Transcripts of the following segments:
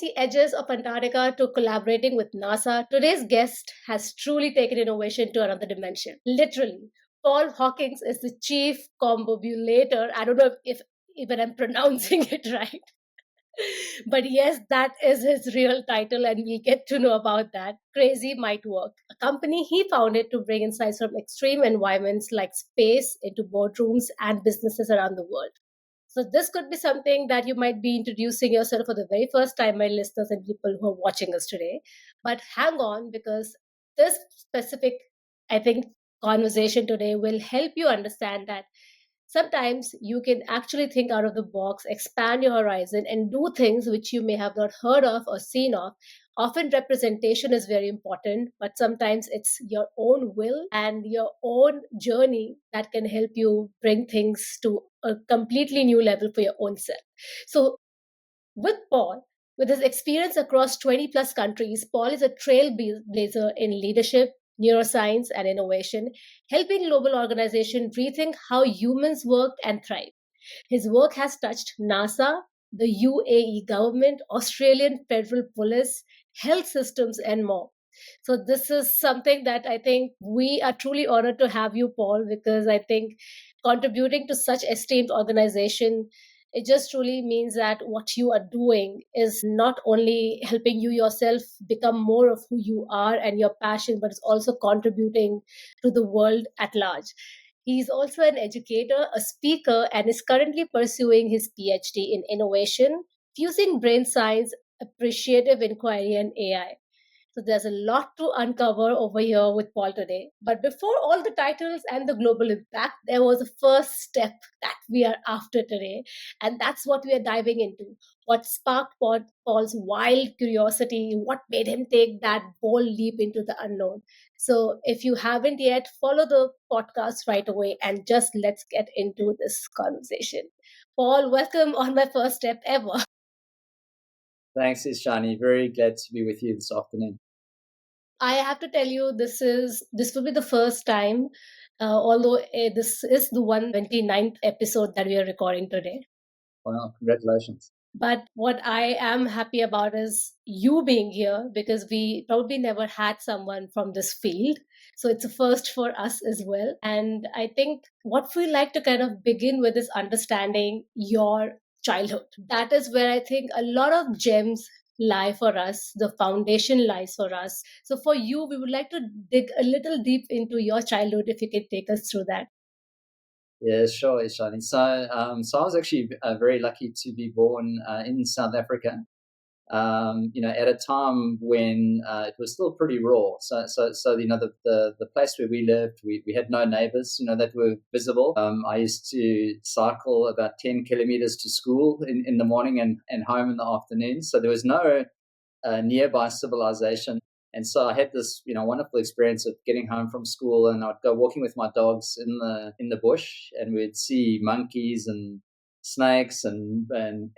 icy edges of Antarctica to collaborating with NASA, today's guest has truly taken innovation to another dimension. Literally. Paul Hawkins is the Chief Combobulator. I don't know if even I'm pronouncing it right. But yes, that is his real title, and we'll get to know about that. Crazy Might Work, a company he founded to bring insights from extreme environments like space into boardrooms and businesses around the world. So, this could be something that you might be introducing yourself for the very first time, my listeners and people who are watching us today. But hang on, because this specific, I think, conversation today will help you understand that sometimes you can actually think out of the box, expand your horizon, and do things which you may have not heard of or seen of. Often, representation is very important, but sometimes it's your own will and your own journey that can help you bring things to a completely new level for your own self. So, with Paul, with his experience across 20 plus countries, Paul is a trailblazer in leadership, neuroscience, and innovation, helping global organizations rethink how humans work and thrive. His work has touched NASA, the UAE government, Australian Federal Police, health systems, and more. So, this is something that I think we are truly honored to have you, Paul, because I think contributing to such esteemed organization, it just truly means that what you are doing is not only helping you yourself become more of who you are and your passion, but it's also contributing to the world at large. He's also an educator, a speaker, and is currently pursuing his PhD in innovation, fusing brain science, appreciative inquiry, and AI. So there's a lot to uncover over here with Paul today. But before all the titles and the global impact, there was a first step that we are after today. And that's what we are diving into. What sparked Paul's wild curiosity? What made him take that bold leap into the unknown? So if you haven't yet, follow the podcast right away and just let's get into this conversation. Paul, welcome on my first step ever. Thanks, Ishani. Very glad to be with you this afternoon. I have to tell you, this will be the first time, although this is the 129th episode that we are recording today. Well, congratulations. But what I am happy about is you being here because we probably never had someone from this field. So it's a first for us as well. And I think what we like to kind of begin with is understanding your childhood. That is where I think a lot of gems lie for us. The foundation lies for us. So for you, we would like to dig a little deep into your childhood if you could take us through that. Yeah, sure, Ishani. So I was actually very lucky to be born in South Africa. At a time when it was still pretty raw. So the place where we lived, we had no neighbors, that were visible. I used to cycle about 10 kilometers to school in the morning and home in the afternoon. So there was no nearby civilization. And so I had this, wonderful experience of getting home from school, and I'd go walking with my dogs in the bush, and we'd see monkeys and snakes and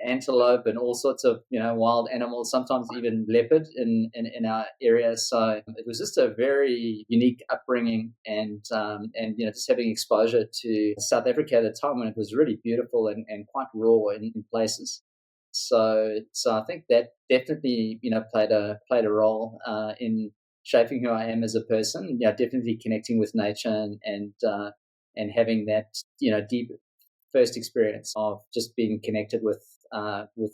antelope and all sorts of wild animals, sometimes even leopard in our area. So it was just a very unique upbringing, and just having exposure to South Africa at a time when it was really beautiful and quite raw in places. So I think that definitely played a role in shaping who I am as a person. Yeah, definitely connecting with nature and having that deep first experience of just being connected with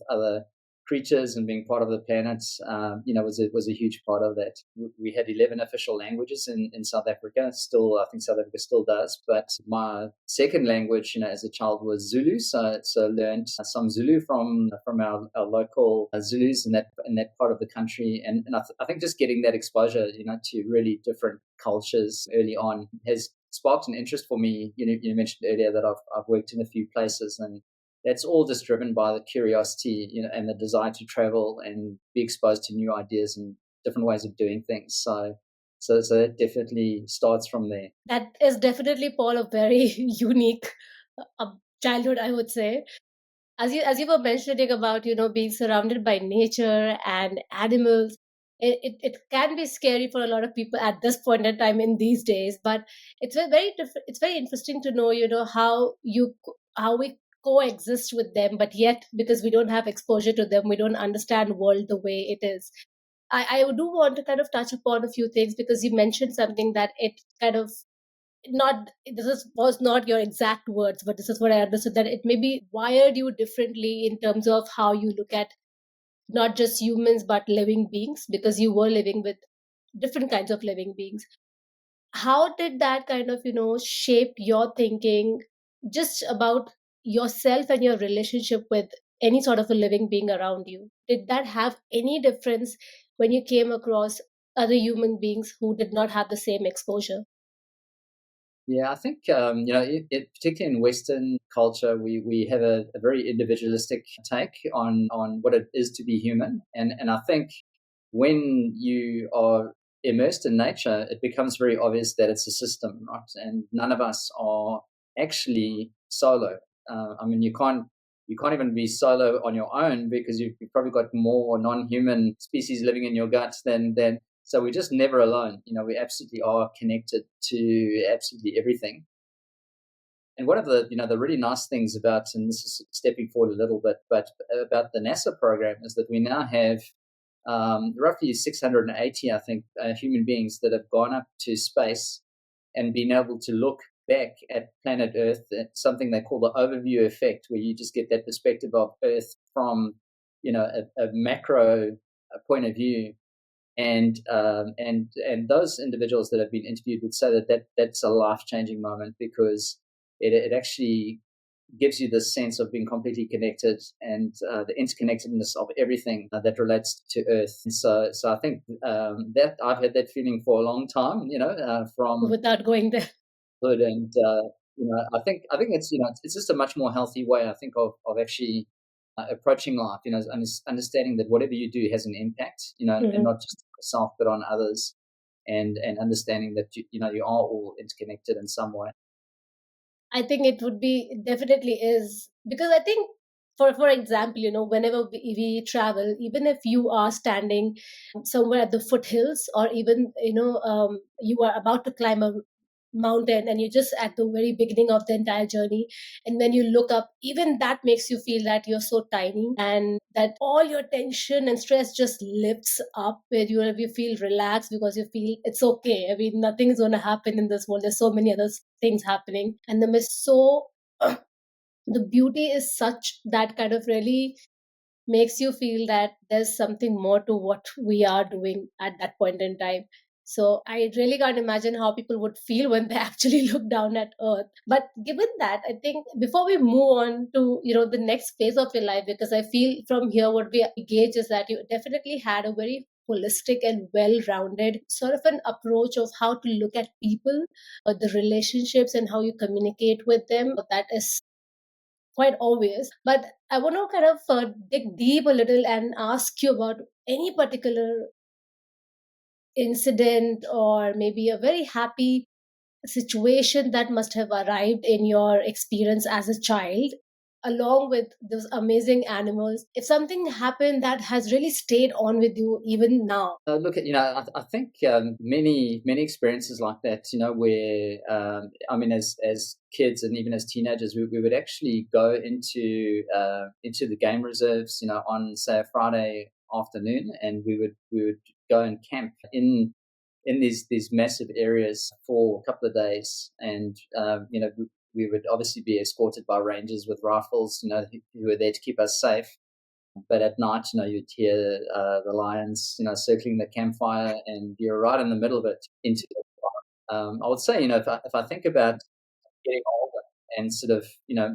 other creatures and being part of the planet, was a huge part of that. We had 11 official languages in South Africa. Still, I think South Africa still does. But my second language, as a child, was Zulu. So learned some Zulu from our local Zulus in that part of the country. And I think just getting that exposure, to really different cultures early on has sparked an interest for me. You mentioned earlier that I've worked in a few places, and that's all just driven by the curiosity, and the desire to travel and be exposed to new ideas and different ways of doing things. So that definitely starts from there. That is definitely, Paul, a very unique childhood, I would say. As you were mentioning about being surrounded by nature and animals, it can be scary for a lot of people at this point in time in these days. But it's very different. It's very interesting to know how we coexist with them, but yet because we don't have exposure to them, we don't understand world the way it is. I do want to kind of touch upon a few things because you mentioned something that it kind of not was not your exact words, but this is what I understood, that it maybe wired you differently in terms of how you look at not just humans but living beings, because you were living with different kinds of living beings. How did that kind of shape your thinking just about yourself and your relationship with any sort of a living being around you? Did that have any difference when you came across other human beings who did not have the same exposure? Yeah, I think particularly in Western culture, we have a very individualistic take on what it is to be human, and I think when you are immersed in nature, it becomes very obvious that it's a system, right? And none of us are actually solo. I mean, you can't even be solo on your own because you've probably got more non-human species living in your gut than. So we're just never alone. We absolutely are connected to absolutely everything. And one of the really nice things about, and this is stepping forward a little bit, but about the NASA program is that we now have roughly 680, I think, human beings that have gone up to space and been able to look back at planet Earth at something they call the overview effect, where you just get that perspective of Earth from a macro point of view. And those individuals that have been interviewed would say that's a life changing moment because it actually gives you this sense of being completely connected and the interconnectedness of everything that relates to Earth. And so I think that I've had that feeling for a long time, from Without going there. good, and I think it's just a much more healthy way, I think, of actually approaching life. Understanding that whatever you do has an impact, and Mhm. not just on yourself but on others, and understanding that you are all interconnected in some way. I think it would be, it definitely is, because I think, for example, whenever we travel, even if you are standing somewhere at the foothills, or even you are about to climb a mountain and you're just at the very beginning of the entire journey, and when you look up, even that makes you feel that you're so tiny and that all your tension and stress just lifts up, where you feel relaxed because you feel it's okay. I mean, nothing's going to happen in this world, there's so many other things happening, and the mist so the beauty is such that kind of really makes you feel that there's something more to what we are doing at that point in time. So I really can't imagine how people would feel when they actually look down at Earth. But given that, I think before we move on to the next phase of your life, because I feel from here what we gauge is that you definitely had a very holistic and well-rounded sort of an approach of how to look at people, the relationships, and how you communicate with them. That is quite obvious. But I want to kind of dig deep a little and ask you about any particular incident or maybe a very happy situation that must have arrived in your experience as a child, along with those amazing animals. If something happened that has really stayed on with you even now. Look, I think many experiences like that, where I mean, as kids and even as teenagers, we would actually go into the game reserves, on say a Friday afternoon, and we would go and camp in these massive areas for a couple of days, and we would obviously be escorted by rangers with rifles, who were there to keep us safe. But at night, you'd hear the lions, circling the campfire, and you're right in the middle of it. Into I would say, if I think about getting older and sort of,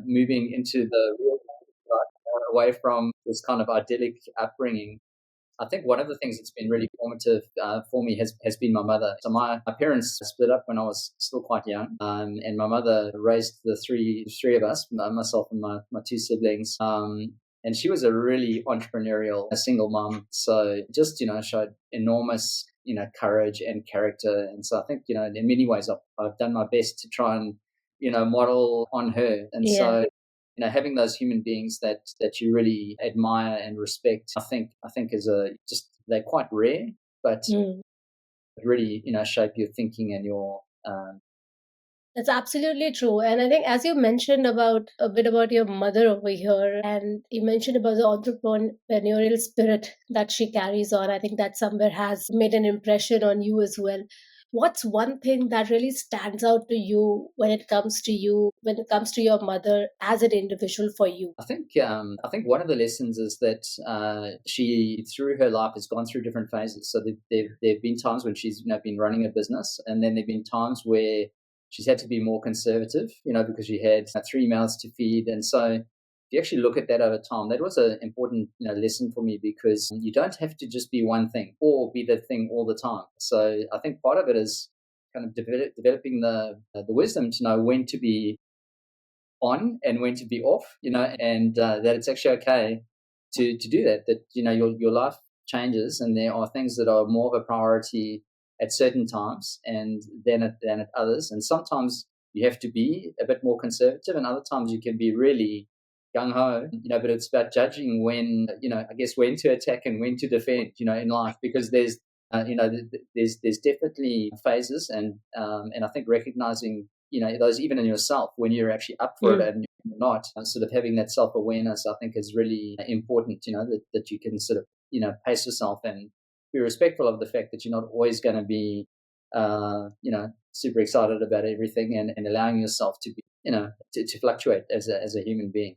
moving into the real world, right, away from this kind of idyllic upbringing, I think one of the things that's been really formative for me has been my mother. So my parents split up when I was still quite young, and my mother raised the three of us, myself and my two siblings. And she was a really entrepreneurial, a single mom. So just showed enormous courage and character. And so I think in many ways I've done my best to try and model on her. And Yeah. so having those human beings that you really admire and respect, I think is a just they're quite rare, but Mm. really shape your thinking and your That's absolutely true. And I think, as you mentioned about a bit about your mother over here, and you mentioned about the entrepreneurial spirit that she carries on, I think that somewhere has made an impression on you as well. What's one thing that really stands out to you when it comes to you, when it comes to your mother as an individual for you? I think one of the lessons is that she, through her life, has gone through different phases. So there've been times when she's been running a business, and then there've been times where she's had to be more conservative, because she had three mouths to feed, and so if you actually look at that over time, that was an important lesson for me because you don't have to just be one thing or be the thing all the time. So I think part of it is kind of developing the wisdom to know when to be on and when to be off, and that it's actually okay to do that. That your life changes, and there are things that are more of a priority at certain times, and than at others. And sometimes you have to be a bit more conservative, and other times you can be really gung ho. But it's about judging when, I guess, when to attack and when to defend. In life, because there's definitely phases, and I think recognizing those even in yourself when you're actually up for it Mm. and you're not, sort of having that self-awareness, I think, is really important, that you can sort of pace yourself and be respectful of the fact that you're not always going to be super excited about everything, and allowing yourself to be to fluctuate as a human being.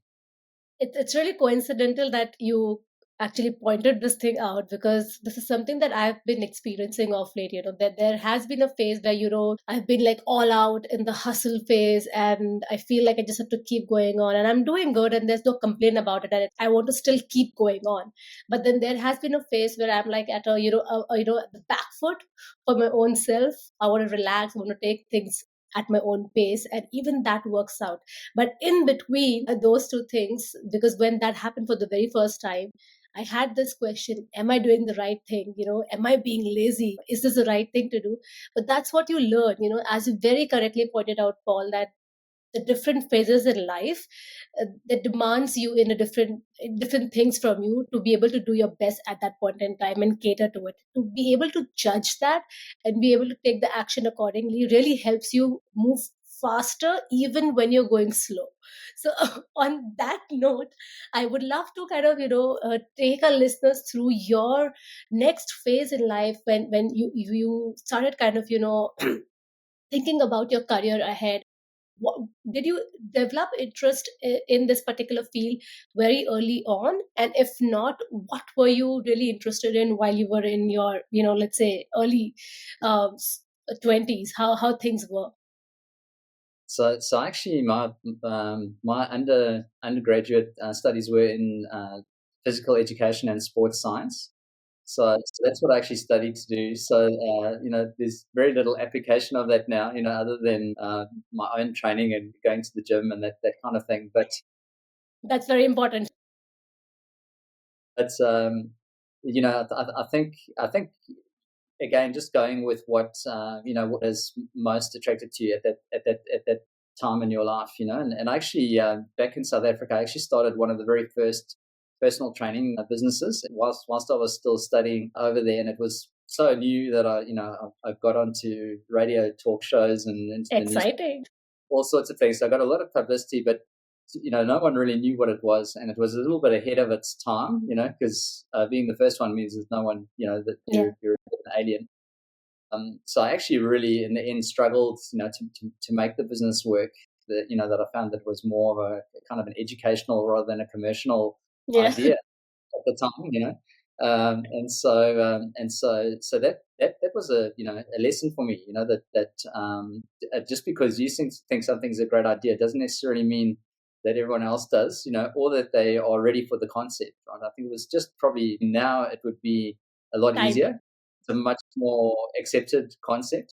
It's really coincidental that you actually pointed this thing out, because this is something that I've been experiencing of late. That there has been a phase where I've been like all out in the hustle phase, and I feel like I just have to keep going on, and I'm doing good, and there's no complaint about it, and I want to still keep going on. But then there has been a phase where I'm like at at the back foot for my own self. I want to relax, I want to take things at my own pace, and even that works out. But in between those two things, because when that happened for the very first time, I had this question: am I doing the right thing? Am I being lazy? Is this the right thing to do? But that's what you learn, as you very correctly pointed out, Paul, that the different phases in life that demands you in different things from you to be able to do your best at that point in time and cater to it. To be able to judge that and be able to take the action accordingly really helps you move faster even when you're going slow. So on that note, I would love to kind of take our listeners through your next phase in life, when you started kind of thinking about your career ahead. what, did you develop interest in this particular field very early on? And if not, what were you really interested in while you were in your, let's say early 20s? How things were? So actually, my undergraduate studies were in physical education and sports science. So that's what I actually studied to do. So there's very little application of that now, other than my own training and going to the gym and that kind of thing. But That's very important. it's I think again, just going with what is most attracted to you at that time in your life, and actually back in South Africa, I actually started one of the very first personal training businesses whilst I was still studying over there, and it was so new that I got onto radio talk shows and into the news, Exciting. all sorts of things. So I got a lot of publicity, but no one really knew what it was, and it was a little bit ahead of its time, because being the first one means there's no one, that Yeah. you're an alien. So I actually really, in the end, struggled, to make the business work. That I found that was more of a kind of an educational rather than a commercial Yeah. idea at the time, and so that was a lesson for me, that just because you think something's a great idea doesn't necessarily mean that everyone else does, or that they are ready for the concept. Right? I think it was just probably now it would be a lot Timing. easier. It's a much more accepted concept.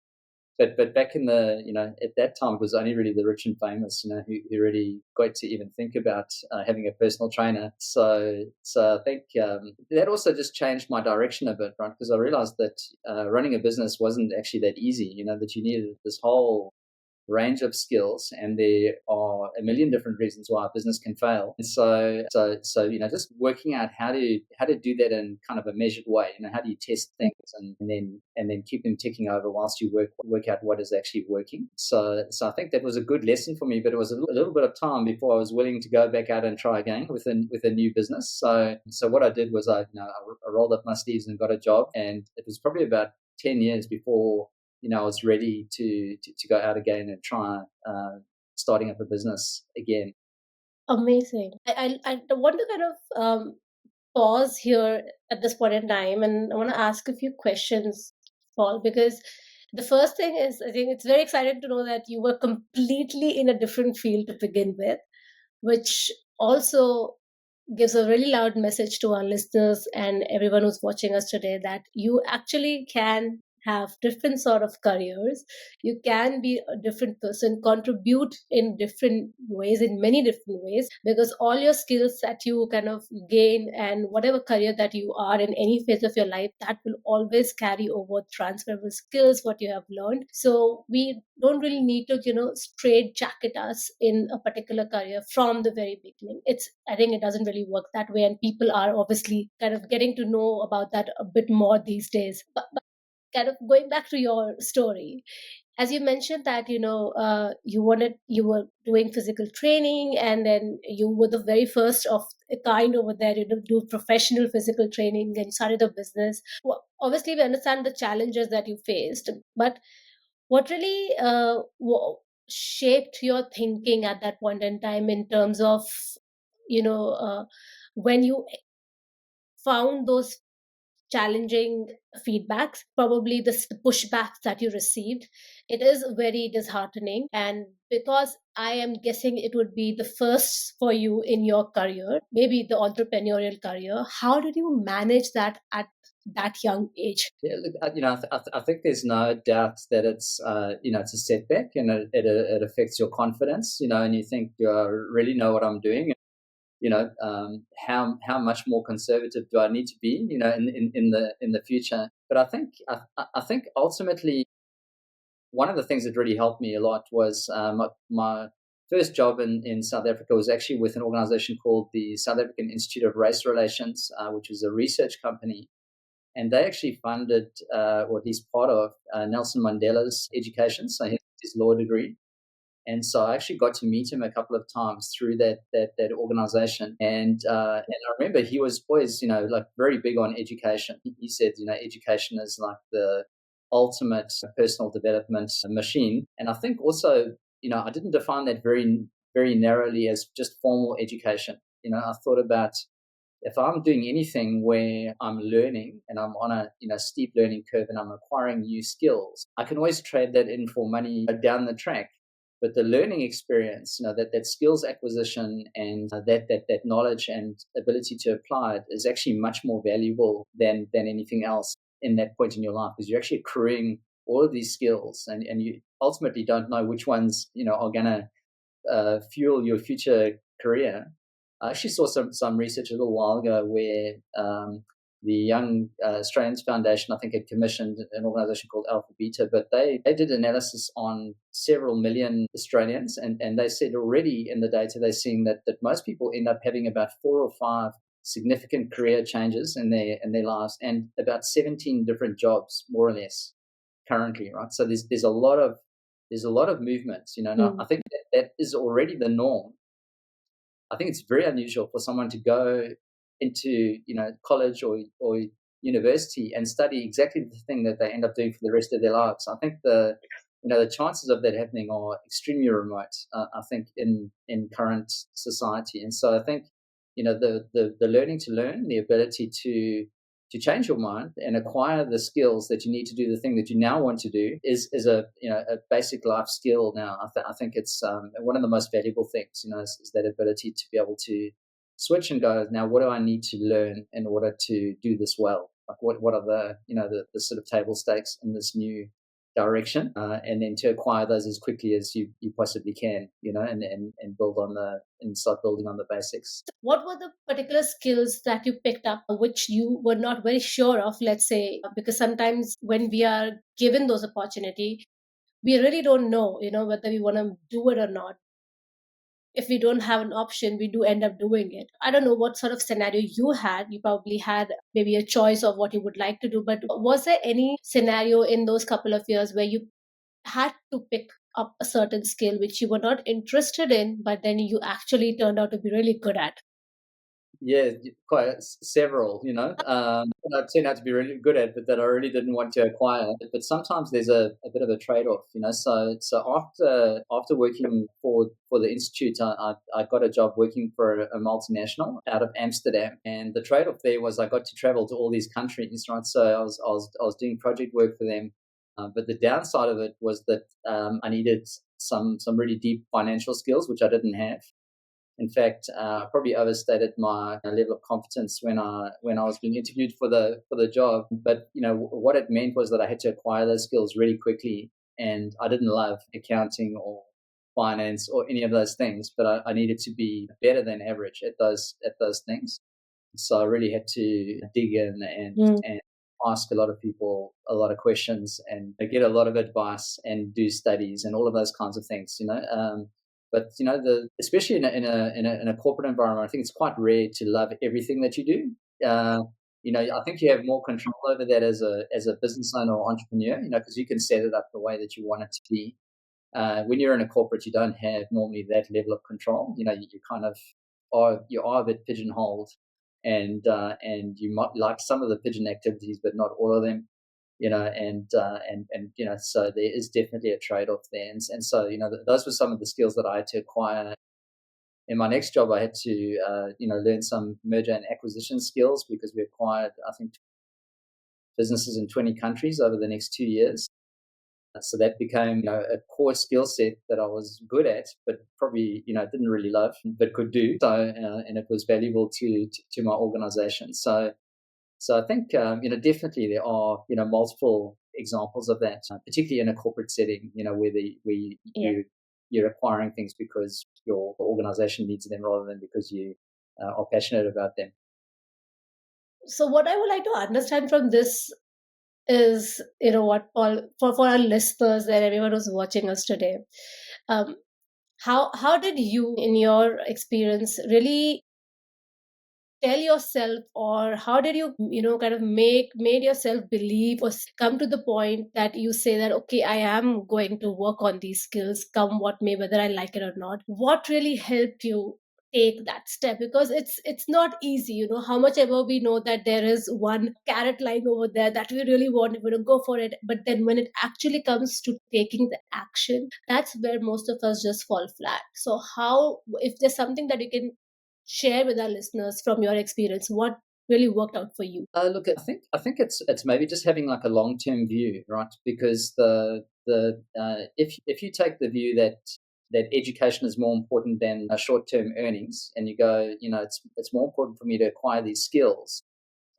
But back in the at that time it was only really the rich and famous who really got to even think about having a personal trainer. So I think that also just changed my direction a bit, right? Because I realized that running a business wasn't actually that easy. That you needed this whole range of skills, and there are a million different reasons why a business can fail. And so just working out how to do that in kind of a measured way. How do you test things and then keep them ticking over whilst you work out what is actually working. So I think that was a good lesson for me, but it was a little bit of time before I was willing to go back out and try again with a new business. So what I did was I rolled up my sleeves and got a job, and it was probably about 10 years before I was ready to go out again and try starting up a business again. Amazing. I want to kind of pause here at this point in time, and I want to ask a few questions, Paul, because the first thing is, I think it's very exciting to know that you were completely in a different field to begin with, which also gives a really loud message to our listeners and everyone who's watching us today that you actually can have different sort of careers. You can be a different person, contribute in different ways, in many different ways, because all your skills that you kind of gain and whatever career that you are in any phase of your life, that will always carry over transferable skills, what you have learned. So we don't really need to, straight jacket us in a particular career from the very beginning. I think it doesn't really work that way. And people are obviously kind of getting to know about that a bit more these days. But kind of going back to your story, as you mentioned that you were doing physical training, and then you were the very first of a kind over there, do professional physical training, and started a business. Well, obviously we understand the challenges that you faced, but what really shaped your thinking at that point in time in terms of when you found those challenging feedbacks, probably the pushbacks that you received? It is very disheartening. And because I am guessing it would be the first for you in your career, maybe the entrepreneurial career, how did you manage that at that young age? Yeah, look, I think there's no doubt that it's a setback, and it affects your confidence, and you think, do I really know what I'm doing? How much more conservative do I need to be, in the future? But I think ultimately one of the things that really helped me a lot was my first job in South Africa was actually with an organization called the South African Institute of Race Relations, which is a research company. And they actually funded, or at least part of, Nelson Mandela's education, so his law degree. And so I actually got to meet him a couple of times through that organization. And I remember he was always, like very big on education. He said, education is like the ultimate personal development machine. And I think also, I didn't define that very, very narrowly as just formal education. I thought about, if I'm doing anything where I'm learning and I'm on a steep learning curve and I'm acquiring new skills, I can always trade that in for money down the track. But the learning experience, that skills acquisition and that knowledge and ability to apply it is actually much more valuable than anything else in that point in your life, because you're actually accruing all of these skills, and you ultimately don't know which ones are going to fuel your future career. I actually saw some research a little while ago where the Young Australians Foundation, I think, had commissioned an organization called Alpha Beta, but they did analysis on several million Australians, and they said already in the data they're seeing that most people end up having about 4 or 5 significant career changes in their lives, and about 17 different jobs, more or less, currently, right? So there's a lot of movements, and I think that is already the norm. I think it's very unusual for someone to go into college or university and study exactly the thing that they end up doing for the rest of their lives. I think the chances of that happening are extremely remote. I think in current society, and so I think the learning to learn, the ability to change your mind and acquire the skills that you need to do the thing that you now want to do is a basic life skill now. I think it's one of the most valuable things, is that ability to be able to switch and go, now what do I need to learn in order to do this well? Like what are the sort of table stakes in this new direction, and then to acquire those as quickly as you possibly can, and start building on the basics. What were the particular skills that you picked up which you were not very sure of, let's say, because sometimes when we are given those opportunity, we really don't know, whether we want to do it or not. If we don't have an option, we do end up doing it. I don't know what sort of scenario you had. You probably had maybe a choice of what you would like to do, but was there any scenario in those couple of years where you had to pick up a certain skill which you were not interested in, but then you actually turned out to be really good at? Yeah, quite several, that I turned out to be really good at, but that I really didn't want to acquire. But sometimes there's a bit of a trade-off, So after working for the institute, I got a job working for a multinational out of Amsterdam, and the trade-off there was I got to travel to all these countries, right? So I was doing project work for them, but the downside of it was that I needed some really deep financial skills, which I didn't have. In fact, probably overstated my level of competence when I was being interviewed for the job. But what it meant was that I had to acquire those skills really quickly, and I didn't love accounting or finance or any of those things, but I needed to be better than average at those things. So I really had to dig in Mm. and ask a lot of people a lot of questions and get a lot of advice and do studies and all of those kinds of things. But especially in a corporate environment, I think it's quite rare to love everything that you do. I think you have more control over that as a business owner or entrepreneur. Because you can set it up the way that you want it to be. When you're in a corporate, you don't have normally that level of control. You kind of are a bit pigeonholed, and you might like some of the pigeon activities, but not all of them. So there is definitely a trade-off there, and so those were some of the skills that I had to acquire. In my next job, I had to learn some merger and acquisition skills because we acquired, I think, businesses in 20 countries over the next 2 years. So that became a core skill set that I was good at, but probably didn't really love, but could do. So and it was valuable to my organization. So I think definitely there are multiple examples of that, particularly in a corporate setting, where Yeah. you're acquiring things because your organization needs them rather than because you are passionate about them. So what I would like to understand from this is, what, Paul, for our listeners and everyone who's watching us today, um, how did you, in your experience, really tell yourself, or how did you kind of made yourself believe or come to the point that you say that, okay, I am going to work on these skills come what may, whether I like it or not? What really helped you take that step? Because it's not easy, how much ever we know that there is one carrot lying over there that we really want, we're going to go for it, but then when it actually comes to taking the action, that's where most of us just fall flat. So how, if there's something that you can share with our listeners from your experience, what really worked out for you? Look, I think it's maybe just having like a long term view, right? Because if you take the view that education is more important than short term earnings, and you go, it's more important for me to acquire these skills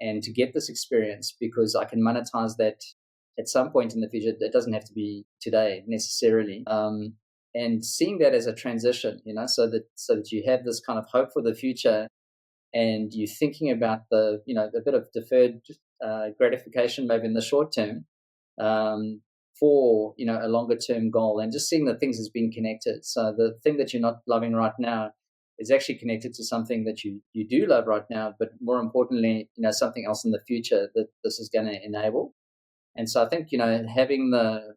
and to get this experience because I can monetize that at some point in the future. It doesn't have to be today necessarily. And seeing that as a transition, so that you have this kind of hope for the future, and you're thinking about a bit of deferred gratification maybe in the short term, for a longer term goal, and just seeing the things as being connected. So the thing that you're not loving right now is actually connected to something that you do love right now, but more importantly, something else in the future that this is going to enable. And so I think having the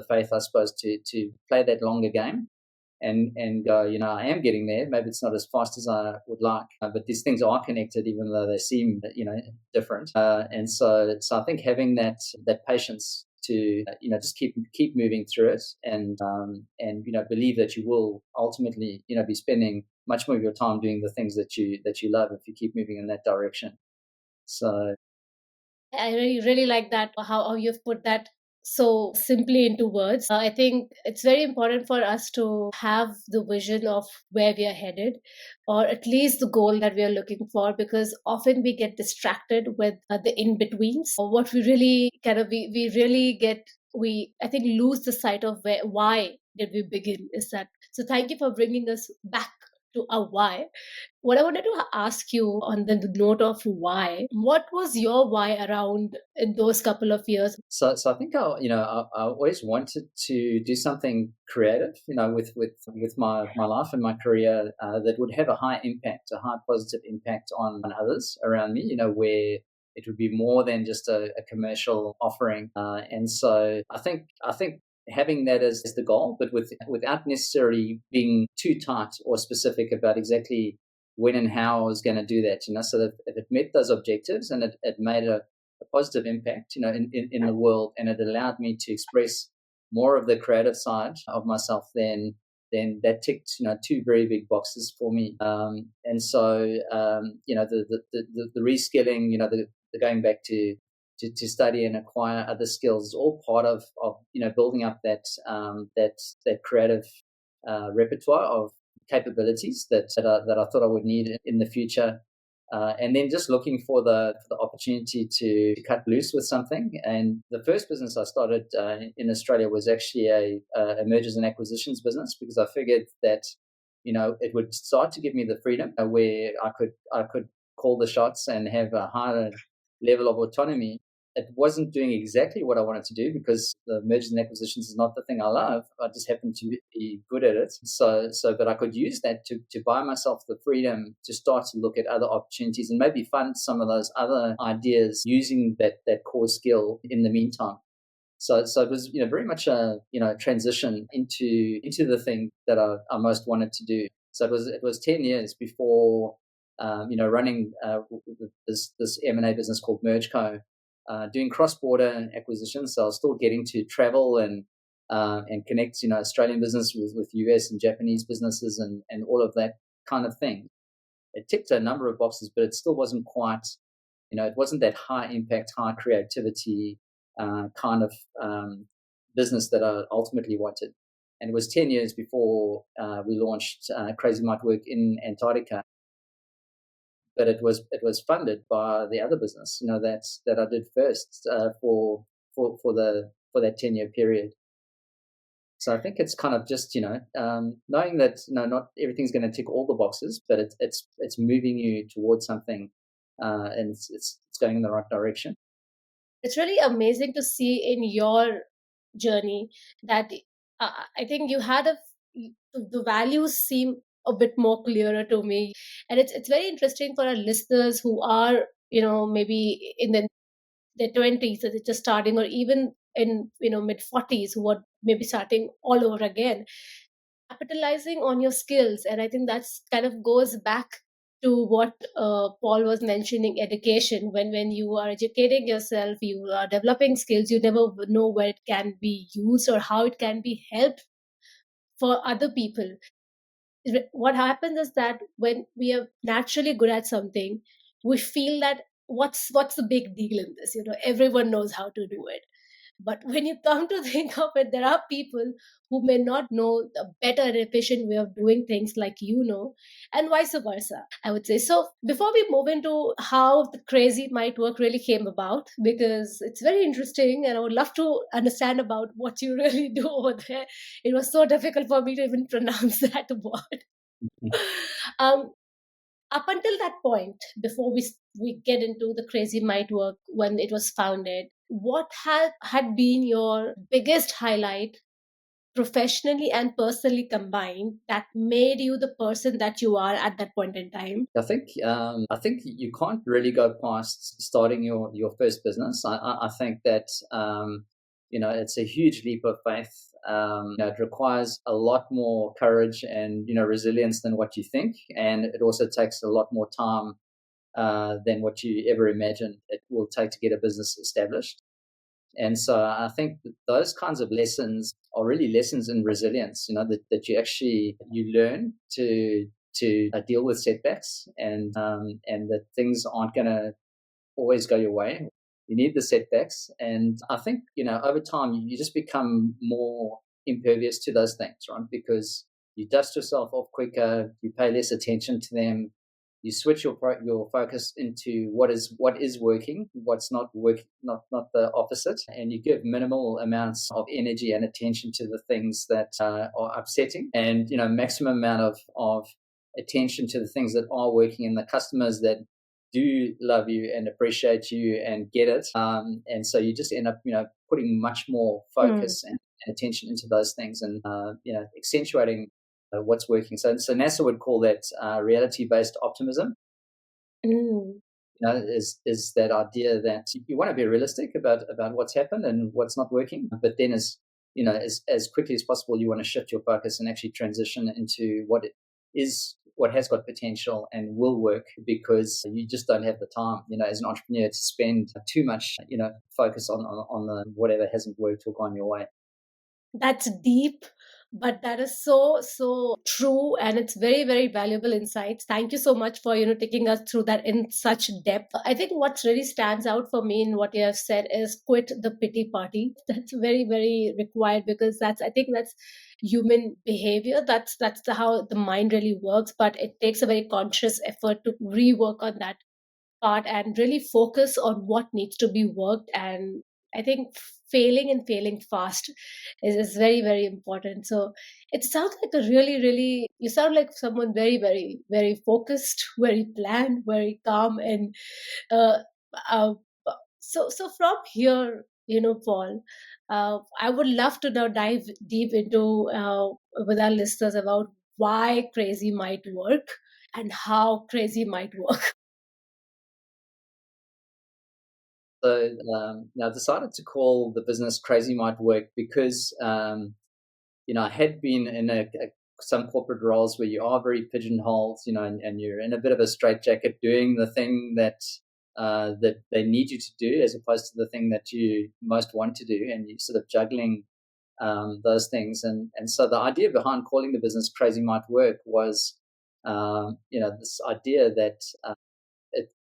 faith, I suppose, to play that longer game, and go, I am getting there. Maybe it's not as fast as I would like, but these things are connected, even though they seem, different. And so I think having that patience to, just keep moving through it, and believe that you will ultimately, be spending much more of your time doing the things that you love if you keep moving in that direction. So I really, really like that, how you've put that so simply into words. I think it's very important for us to have the vision of where we are headed, or at least the goal that we are looking for, because often we get distracted with the in betweens. What we really kind of, we really get, we, I think, lose the sight of why did we begin, is that. So thank you for bringing us back to a why. What I wanted to ask you on the note of why, what was your why around in those couple of years? So I think I always wanted to do something creative, with my life and my career, that would have a high impact, a high positive impact on others around me. Where it would be more than just a commercial offering. And so I think having that as the goal, but without necessarily being too tight or specific about exactly when and how I was going to do that. So that if it met those objectives and it made a positive impact, in the world, and it allowed me to express more of the creative side of myself, then that ticked, two very big boxes for me. And so, the reskilling, the going back to study and acquire other skills is all part of building up that creative repertoire of capabilities that I thought I would need in the future. And then just looking for the opportunity to cut loose with something. And the first business I started in Australia was actually a mergers and acquisitions business, because I figured that it would start to give me the freedom where I could call the shots and have a higher level of autonomy. It wasn't doing exactly what I wanted to do, because the mergers and acquisitions is not the thing I love. I just happen to be good at it. But I could use that to buy myself the freedom to start to look at other opportunities and maybe fund some of those other ideas using that core skill in the meantime. So it was very much a transition into the thing that I most wanted to do. So it was 10 years before running this M&A business called MergeCo, doing cross-border acquisitions. So I was still getting to travel and connect Australian business with US and Japanese businesses and all of that kind of thing. It ticked a number of boxes, but it still wasn't quite, it wasn't that high impact, high creativity kind of business that I ultimately wanted. And it was 10 years before we launched Crazy Might Work in Antarctica. But it was funded by the other business, that I did first for that 10-year period. So I think it's kind of just knowing that not everything's going to tick all the boxes, but it's moving you towards something, and it's going in the right direction. It's really amazing to see in your journey that I think you had the values seem a bit more clearer to me, and it's very interesting for our listeners who are maybe in their 20s, that they're just starting, or even in mid 40s, who are maybe starting all over again, capitalizing on your skills. And I think that's kind of goes back to what Paul was mentioning, education. When you are educating yourself, you are developing skills, you never know where it can be used or how it can be helped for other people. What happens is that when we are naturally good at something, we feel that what's the big deal in this, everyone knows how to do it. But when you come to think of it, there are people who may not know the better and efficient way of doing things like and vice versa, I would say. So before we move into how the Crazy Might Work really came about, because it's very interesting and I would love to understand about what you really do over there. It was so difficult for me to even pronounce that word. Um, Up until that point, before we get into the Crazy Might Work when it was founded, what had been your biggest highlight, professionally and personally combined, that made you the person that you are at that point in time? I think you can't really go past starting your first business. I think that it's a huge leap of faith. It requires a lot more courage and resilience than what you think, and it also takes a lot more time than what you ever imagined it will take to get a business established. And so I think that those kinds of lessons are really lessons in resilience, that you learn to deal with setbacks, and that things aren't going to always go your way. You need the setbacks. And I think, over time, you just become more impervious to those things, right? Because you dust yourself off quicker, you pay less attention to them, you switch your focus into what is working, what's not working, not the opposite, and you give minimal amounts of energy and attention to the things that are upsetting, and maximum amount of attention to the things that are working and the customers that do love you and appreciate you and get it. And so you just end up, putting much more Mm. focus and attention into those things and, accentuating what's working. So NASA would call that reality-based optimism. Mm. Is that idea that you want to be realistic about what's happened and what's not working, but then as quickly as possible, you want to shift your focus and actually transition into what has got potential and will work, because you just don't have the time, as an entrepreneur, to spend too much, focus on the whatever hasn't worked or gone your way. That's deep, but that is so, so true. And it's very, very valuable insights. Thank you so much for, taking us through that in such depth. I think what really stands out for me in what you have said is quit the pity party. That's very, very required, because I think that's human behavior. That's how the mind really works, but it takes a very conscious effort to rework on that part and really focus on what needs to be worked. And I think failing fast is very, very important. So it sounds like a really, really, you sound like someone very, very, very focused, very planned, very calm. And uh, uh, so from here, Paul, I would love to now dive deep into with our listeners about why crazy might work and how crazy might work. So I decided to call the business Crazy Might Work because I had been in some corporate roles where you are very pigeonholed, and you're in a bit of a straitjacket doing the thing that they need you to do, as opposed to the thing that you most want to do, and you're sort of juggling those things. And so the idea behind calling the business Crazy Might Work was, this idea that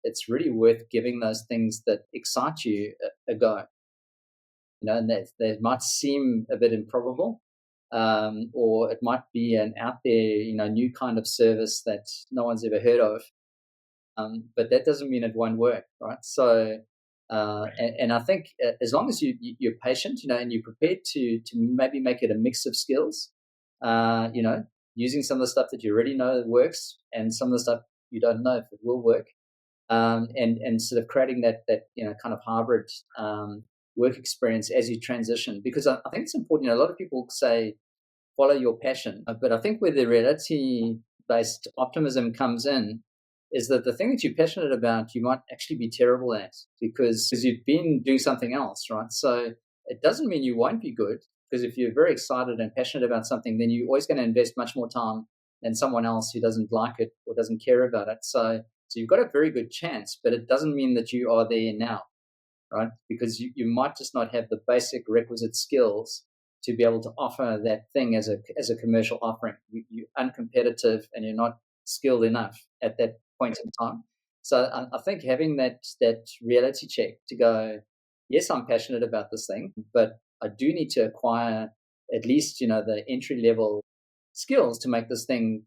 it's really worth giving those things that excite you a go. And that might seem a bit improbable, or it might be an out there, new kind of service that no one's ever heard of. But that doesn't mean it won't work, right? So, and I think as long as you're patient, and you're prepared to maybe make it a mix of skills, using some of the stuff that you already know works and some of the stuff you don't know if it will work, and sort of creating that kind of hybrid work experience as you transition. Because I think it's important. A lot of people say follow your passion, but I think where the reality based optimism comes in is that the thing that you're passionate about you might actually be terrible at, because you've been doing something else, right? So it doesn't mean you won't be good, because if you're very excited and passionate about something, then you're always going to invest much more time than someone else who doesn't like it or doesn't care about it. So you've got a very good chance, but it doesn't mean that you are there now, right? Because you might just not have the basic requisite skills to be able to offer that thing as a commercial offering. You're uncompetitive and you're not skilled enough at that point in time. So I think having that reality check to go, yes, I'm passionate about this thing, but I do need to acquire at least the entry level skills to make this thing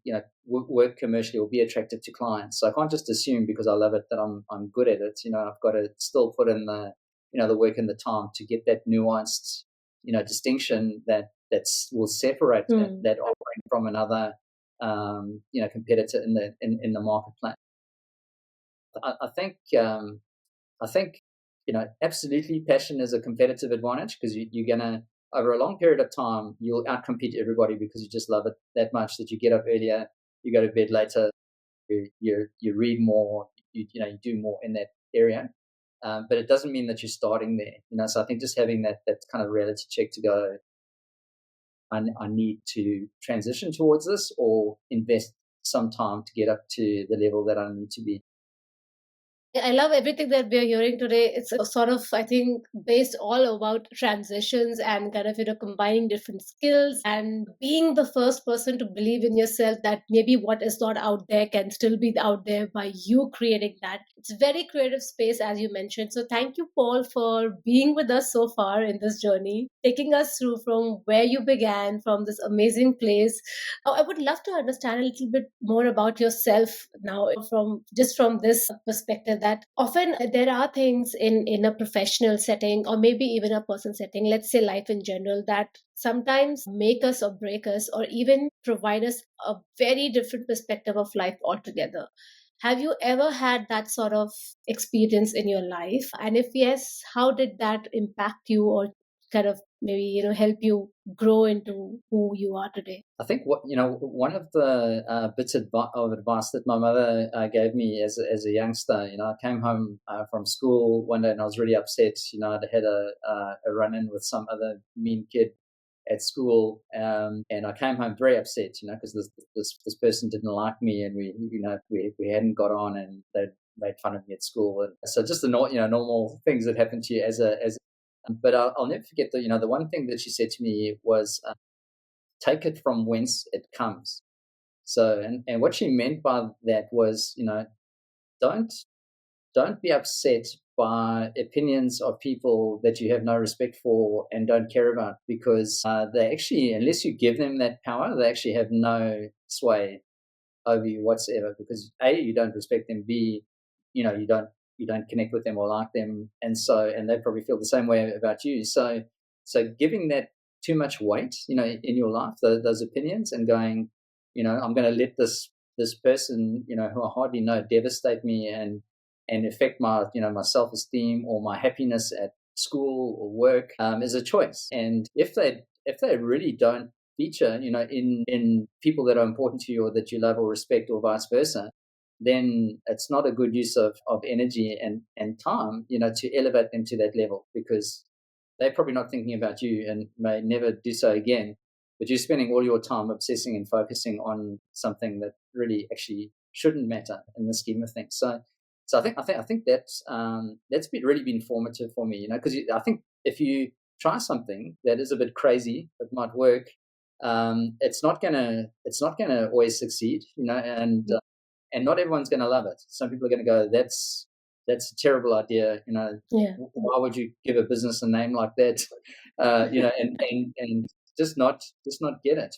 work commercially or be attractive to clients. So I can't just assume because I love it that I'm good at it. I've got to still put in the work and the time to get that nuanced distinction that will separate that offering from another competitor in the marketplace. I think absolutely passion is a competitive advantage, because you're gonna, over a long period of time, you'll outcompete everybody because you just love it that much that you get up earlier, you go to bed later, you read more, you do more in that area. But it doesn't mean that you're starting there. So I think just having that kind of reality check to go, I need to transition towards this or invest some time to get up to the level that I need to be. I love everything that we're hearing today. It's a sort of, I think, based all about transitions and kind of, combining different skills and being the first person to believe in yourself that maybe what is not out there can still be out there by you creating that. It's a very creative space, as you mentioned. So thank you, Paul, for being with us so far in this journey, taking us through from where you began, from this amazing place. I would love to understand a little bit more about yourself now, from this perspective, that often there are things in a professional setting, or maybe even a personal setting, let's say life in general, that sometimes make us or break us, or even provide us a very different perspective of life altogether. Have you ever had that sort of experience in your life? And if yes, how did that impact you, or kind of maybe, help you grow into who you are today? I think one of the of advice that my mother gave me as a youngster. I came home from school one day and I was really upset. I'd had a run in with some other mean kid at school, and I came home very upset. Because this person didn't like me, and we hadn't got on, and they'd made fun of me at school. And so just the normal things that happen to you as. But I'll never forget the one thing that she said to me was, take it from whence it comes. So, and what she meant by that was, don't don't be upset by opinions of people that you have no respect for and don't care about, because they actually, unless you give them that power, they actually have no sway over you whatsoever, because A, you don't respect them, B, you don't connect with them or like them, and they probably feel the same way about you. So giving that too much weight, in your life, those opinions, and going, I'm going to let this person, who I hardly know, devastate me and affect my self-esteem or my happiness at school or work, is a choice. And if they really don't feature, in people that are important to you or that you love or respect, or vice versa, then it's not a good use of energy and time, to elevate them to that level, because they're probably not thinking about you and may never do so again. But you're spending all your time obsessing and focusing on something that really actually shouldn't matter in the scheme of things. So I think that's really been formative for me, because I think if you try something that is a bit crazy but might work, it's not gonna always succeed, and not everyone's gonna love it. Some people are gonna go, that's a terrible idea, Yeah. why would you give a business a name like that, and just not get it.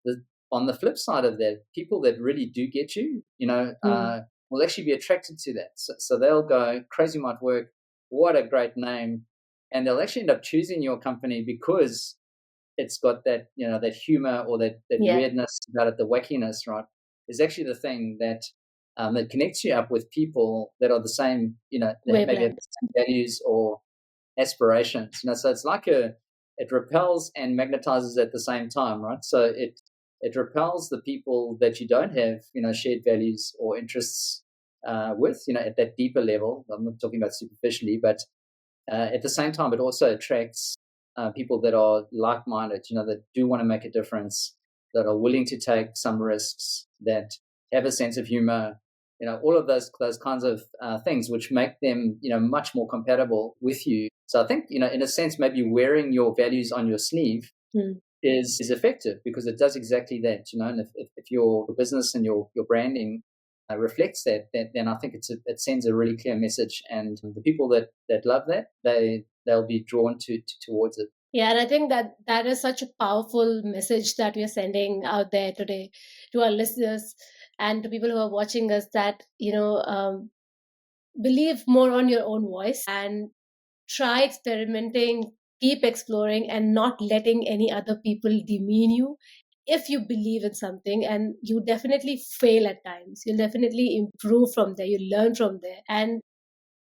the, on the flip side of that, people that really do get you, Mm. will actually be attracted to that. So they'll go, crazy might work. What a great name. And they'll actually end up choosing your company because it's got that humor, or that Yeah. weirdness about it, the wackiness, right? Is actually the thing that connects you up with people that are the same, that maybe have Wavelength. the same values or aspirations. So it's like it repels and magnetizes at the same time, right? So it repels the people that you don't have, shared values or interests with, at that deeper level. I'm not talking about superficially, but at the same time, it also attracts people that are like-minded, that do want to make a difference, that are willing to take some risks, that have a sense of humor, all of those kinds of things, which make them, much more compatible with you. So I think, in a sense, maybe wearing your values on your sleeve Mm. is effective, because it does exactly that, and if your business and your branding reflects that, then I think it sends a really clear message, and the people that love that, they'll be drawn towards it. Yeah, and I think that is such a powerful message that we are sending out there today to our listeners and to people who are watching us, that believe more on your own voice and try experimenting, keep exploring, and not letting any other people demean you. If you believe in something, and you definitely fail at times, you'll definitely improve from there, you learn from there. And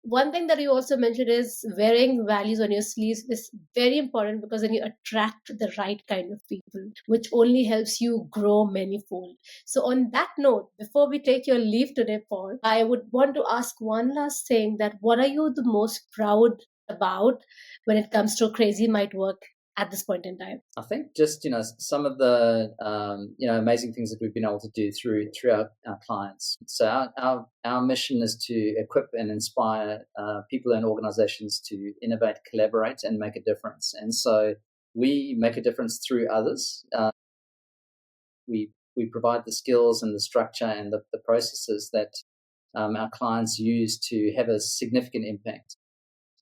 one thing that you also mentioned is wearing values on your sleeves is very important, because then you attract the right kind of people, which only helps you grow manifold. So, on that note, before we take your leave today, Paul, I would want to ask one last thing: that what are you the most proud about when it comes to crazy might work at this point in time? I think just some of the amazing things that we've been able to do through our clients. So our mission is to equip and inspire people and organizations to innovate, collaborate, and make a difference. And so we make a difference through others. We provide the skills and the structure and the processes our clients use to have a significant impact.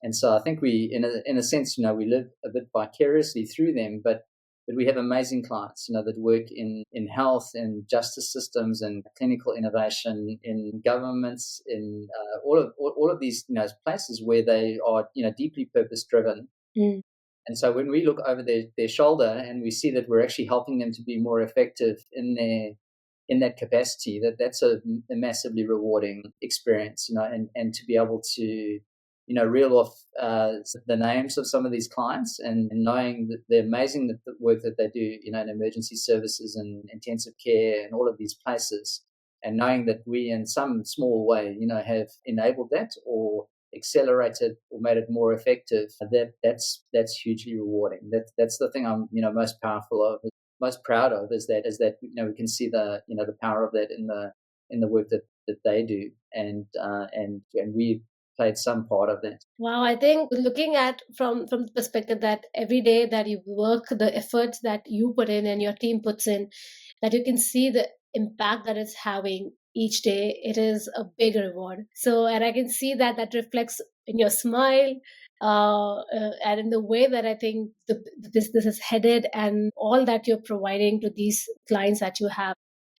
And so I think we, in a sense, we live a bit vicariously through them, but we have amazing clients, that work in health, in justice systems, and clinical innovation, in governments, in all of these, places where they are, deeply purpose driven. Mm. And so when we look over their shoulder and we see that we're actually helping them to be more effective in that capacity, that's a massively rewarding experience, and to be able to, reel off the names of some of these clients, and knowing that they're amazing, the work that they do, in emergency services and intensive care and all of these places, and knowing that we in some small way, have enabled that or accelerated or made it more effective, that's hugely rewarding. That's the thing I'm, most proud of, is that we can see the power of that in the work that they do, and we played some part of that. Wow, I think looking at from the perspective that every day that you work, the efforts that you put in and your team puts in, that you can see the impact that it's having each day, it is a big reward. So, and I can see that reflects in your smile, and in the way that I think this is headed, and all that you're providing to these clients that you have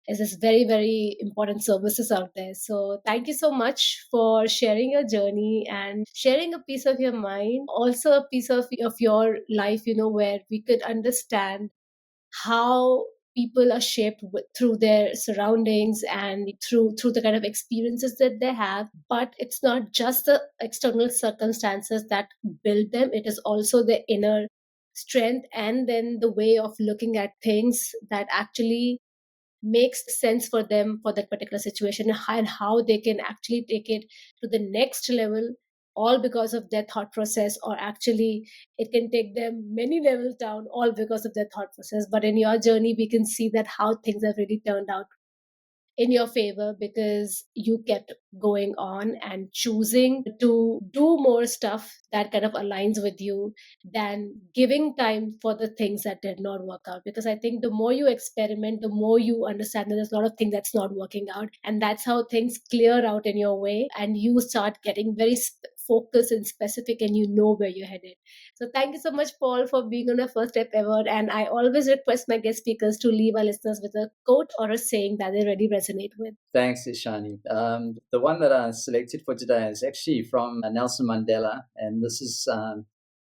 is this very, very important services out there. So thank you so much for sharing your journey and sharing a piece of your mind, also a piece of your life, where we could understand how people are shaped through their surroundings and through the kind of experiences that they have. But it's not just the external circumstances that build them, it is also the inner strength, and then the way of looking at things that actually makes sense for them for that particular situation, and how they can actually take it to the next level, all because of their thought process, or actually it can take them many levels down, all because of their thought process. But in your journey, we can see that how things have really turned out in your favor, because you kept going on and choosing to do more stuff that kind of aligns with you, than giving time for the things that did not work out. Because I think the more you experiment, the more you understand that there's a lot of things that's not working out, and that's how things clear out in your way, and you start getting very focused and specific, and you know where you're headed. So thank you so much, Paul, for being on our first step ever. And I always request my guest speakers to leave our listeners with a quote or a saying that they really resonate with. Thanks, Ishani. The one that I selected for today is actually from Nelson Mandela, and this is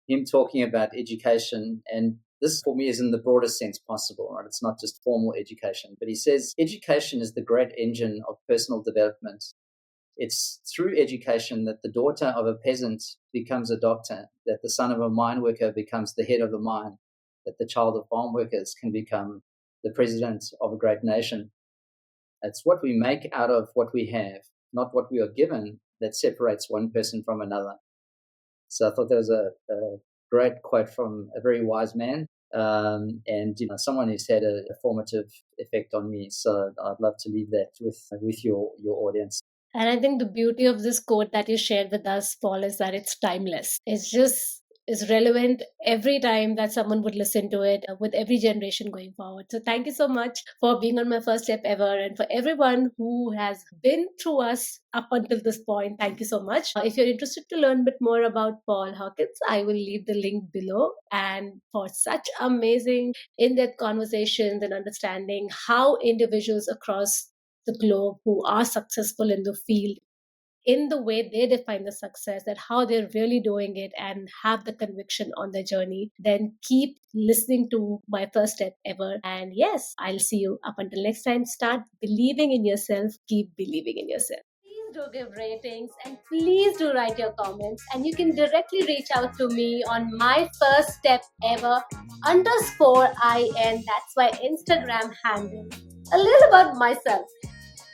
him talking about education. And this, for me, is in the broadest sense possible, right? It's not just formal education, but he says education is the great engine of personal development. It's through education that the daughter of a peasant becomes a doctor, that the son of a mine worker becomes the head of the mine, that the child of farm workers can become the president of a great nation. It's what we make out of what we have, not what we are given, that separates one person from another. So I thought that was a great quote from a very wise man, and someone who's had a formative effect on me. So I'd love to leave that with your audience. And I think the beauty of this quote that you shared with us, Paul, is that it's timeless. It's just is relevant every time that someone would listen to it, with every generation going forward. So thank you so much for being on my first step ever, and for everyone who has been through us up until this point. Thank you so much. If you're interested to learn a bit more about Paul Hawkins, I will leave the link below. And for such amazing in-depth conversations and understanding how individuals across the globe who are successful in the field, in the way they define the success, that how they're really doing it and have the conviction on their journey, then keep listening to my first step ever. And yes, I'll see you up until next time. Start believing in yourself, keep believing in yourself. Please do give ratings, and please do write your comments, and you can directly reach out to me on my first step ever _IN. That's my Instagram handle. A little about myself.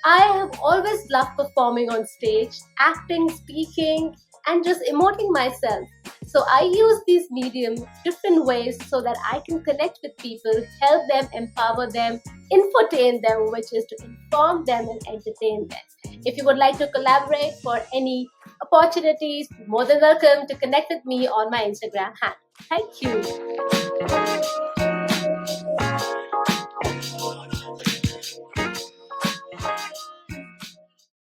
I have always loved performing on stage, acting, speaking, and just emoting myself. So I use these mediums different ways so that I can connect with people, help them, empower them, infotain them, which is to inform them and entertain them. If you would like to collaborate for any opportunities, more than welcome to connect with me on my Instagram handle. Thank you.